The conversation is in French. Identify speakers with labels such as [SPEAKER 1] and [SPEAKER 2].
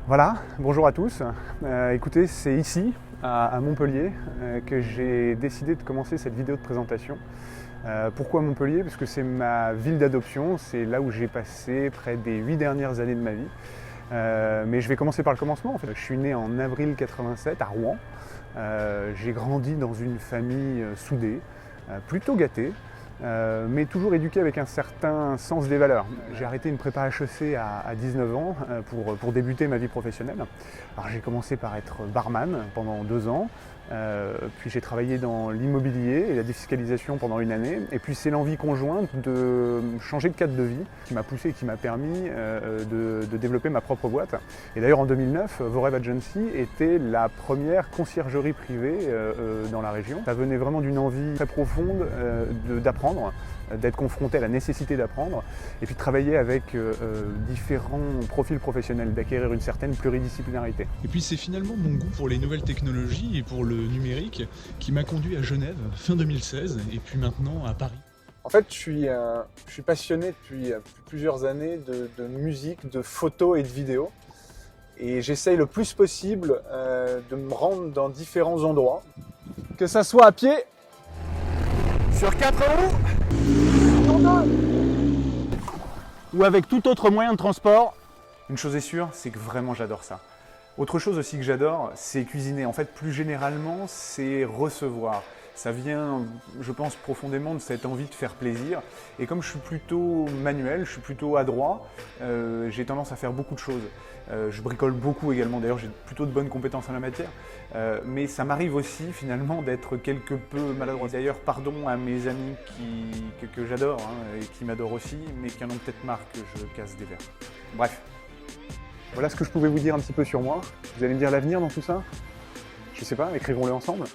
[SPEAKER 1] Voilà, bonjour à tous. Écoutez, c'est ici, à Montpellier, que j'ai décidé de commencer cette vidéo de présentation. Pourquoi Montpellier? Parce que c'est ma ville d'adoption, c'est là où j'ai passé près des 8 dernières années de ma vie. Mais je vais commencer par le commencement. En fait, je suis né en avril 87 à Rouen. J'ai grandi dans une famille soudée, plutôt gâtée. Mais toujours éduqué avec un certain sens des valeurs. J'ai arrêté une prépa HEC à 19 ans pour débuter ma vie professionnelle. Alors j'ai commencé par être barman pendant 2 ans, puis j'ai travaillé dans l'immobilier et la défiscalisation pendant 1 année, et puis c'est l'envie conjointe de changer de cadre de vie qui m'a poussé et qui m'a permis de développer ma propre boîte. Et d'ailleurs en 2009, Vorev Agency était la première conciergerie privée dans la région. Ça venait vraiment d'une envie très profonde d'apprendre, d'être confronté à la nécessité d'apprendre, et puis de travailler avec différents profils professionnels, d'acquérir une certaine pluridisciplinarité.
[SPEAKER 2] Et puis c'est finalement mon goût pour les nouvelles technologies et pour le numérique qui m'a conduit à Genève fin 2016 et puis maintenant à Paris.
[SPEAKER 3] En fait, je suis passionné depuis plusieurs années de musique, de photos et de vidéos. Et j'essaye le plus possible de me rendre dans différents endroits. Que ça soit à pied, sur 4 roues, ou avec tout autre moyen de transport.
[SPEAKER 1] Une chose est sûre, c'est que vraiment j'adore ça. Autre chose aussi que j'adore, c'est cuisiner. En fait, plus généralement, c'est recevoir. Ça vient, je pense, profondément de cette envie de faire plaisir. Et comme je suis plutôt manuel, je suis plutôt adroit, j'ai tendance à faire beaucoup de choses. Je bricole beaucoup également, d'ailleurs j'ai plutôt de bonnes compétences en la matière. Mais ça m'arrive aussi finalement d'être quelque peu maladroit. D'ailleurs, pardon à mes amis que j'adore et qui m'adorent aussi, mais qui en ont peut-être marre que je casse des verres. Bref. Voilà ce que je pouvais vous dire un petit peu sur moi. Vous allez me dire l'avenir dans tout ça? Je sais pas, écrivons-le ensemble.